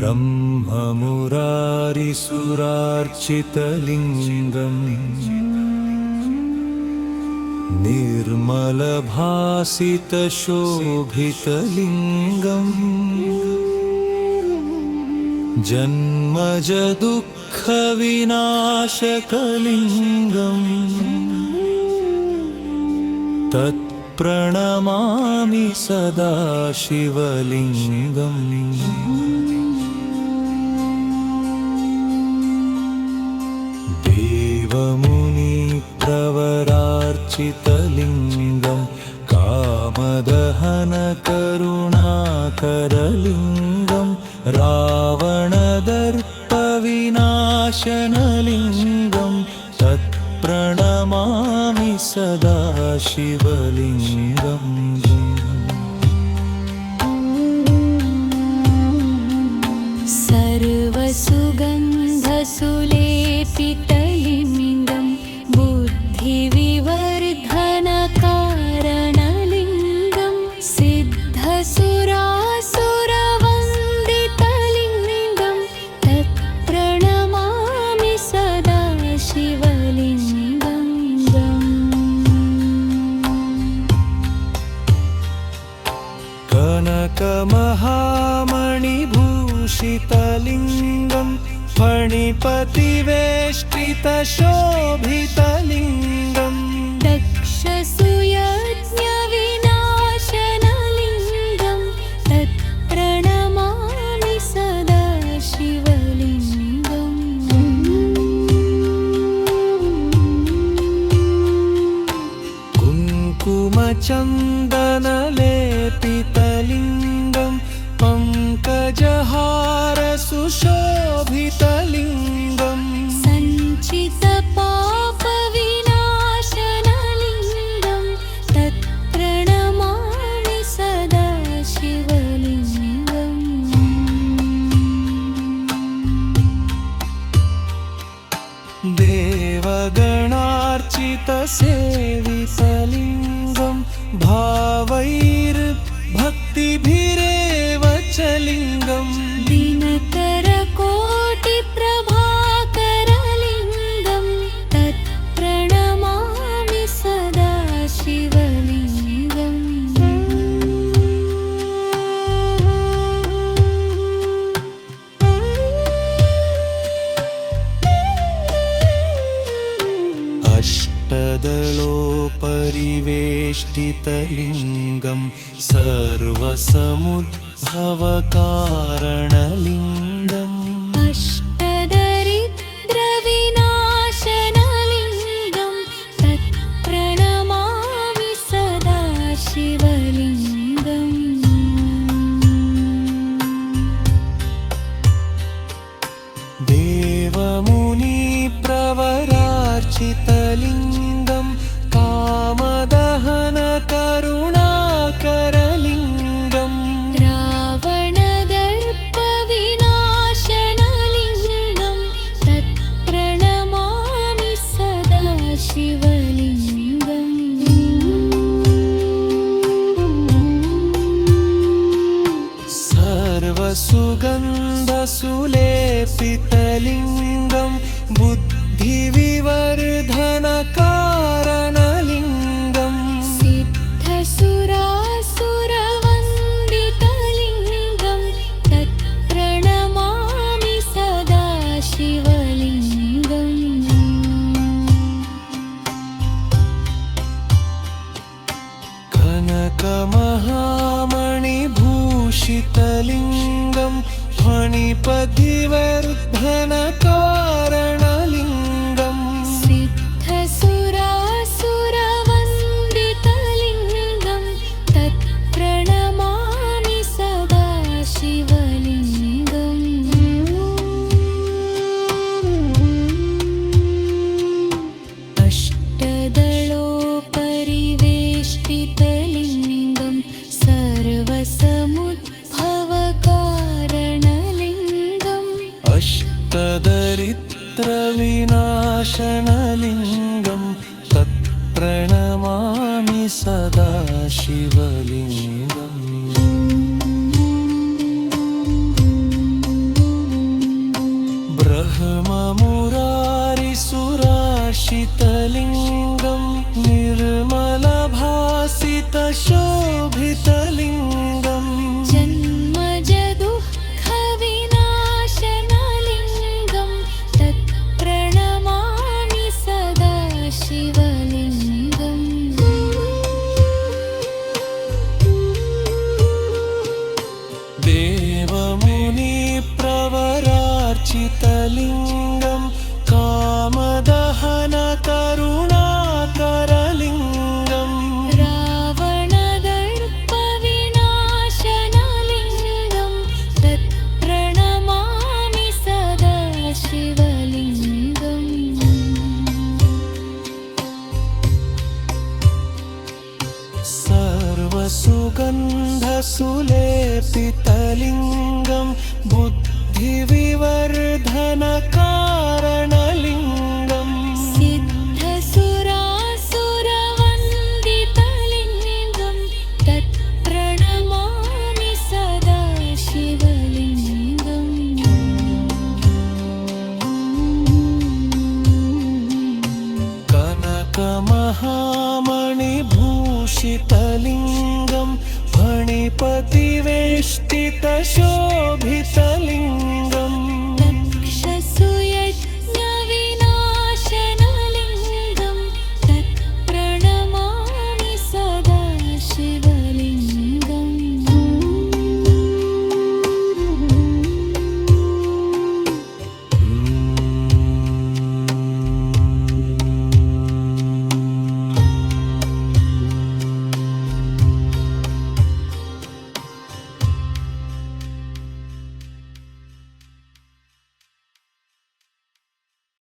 ब्रह्ममुरारिसुरार्चितलिङ्गम् निर्मलभासितशोभितलिङ्गम् जन्मजदुःखविनाशकलिङ्गम् तत्प्रणमामि सदा शिवलिङ्गम् देवमुनिप्रवरार्चितलिङ्गम् कामदहनकरुणाकरलिङ्गम् रावणदर्पविनाशनलिङ्गम् तत्प्रणमामि सदा शिवलिङ्गम् सर्वसुगन्धसुलेपितलिङ्गम् बुद्धिविवर्धनकारणलिङ्गम् सिद्धसुरासुरवन्दितलिङ्गम् तत्प्रणमामि सदा शिवलिङ्गम् कनकमहामणिभूषितलिङ्गम् फणिपतिवेष्टितशोभितलिङ्गम् दक्षसुयज्ञविनाशनलिङ्गम् तत्प्रणमामि सदा शिवलिङ्गम् कुङ्कुमचन्दनलेपितलिङ्गम् पङ्कजहारसुशोभितलिङ्गम् सञ्चितपापविनाशनलिङ्गम् तत्प्रणमामि सदा शिवलिङ्गम् देवगणार्चितसेवितलिङ्गम् भावैर्भक्तिभिरेव च लिङ्गम् दिनकरकोटिप्रभाकरलिङ्गम् तत्प्रणमामि सदा शिवलिङ्गम् अष्टदलोपरिवेष्टितलिङ्गम् सर्वसमुद्भवकारणलिङ्गम् अष्टदरिद्रविनाशनलिङ्गम् तत्प्रणमामि सदा शिवलिङ्गम् देवमुनिप्रवरार्चितलिङ्गम् कामदहनकरुणाकरलिङ्गम् रावणदर्पविनाशनलिङ्गम् तत्प्रणमामि सदा शिवलिङ्गम् सर्वसुगन्धसुलेपितलिङ्गम् बुद्धिविवर्धनकारणलिङ्गम् सिद्धसुरासुरवन्दितलिङ्गम् तत्प्रणमामि सदा शिवलिङ्गम् कनकमहामणिभूषितलिङ्गम् फणिपतिवर्धनकारणलिङ्गम् सिद्धसुरासुरवन्दितलिङ्गम् तत्प्रणमामि सदा शिवलिङ्गम् अष्टदलोपरिवेष्टितलिङ्गम् सर्वसमुद्भवकारणलिङ्गम् अष्टदरिद्रविनाशनलिङ्गम् तत्प्रणमामि सदा शिवलिङ्गम् शिवलिङ्गं कामदहनकरुणाकरलिङ्गं रावणदर्पविनाशनलिङ्गं तत्प्रणमामि सदा शिवलिङ्गम् सर्वसुगन्धसुलेपितलिङ्गं बुद्धिविवर्धनकारणलिङ्गं सिद्धसुरासुरवन्दितलिङ्गं तत्प्रणमामि सदा शिवलिङ्गम् कनकमहामणिभूषितलिङ्गं फणिपतिवेष्टितशोभितलिङ्गं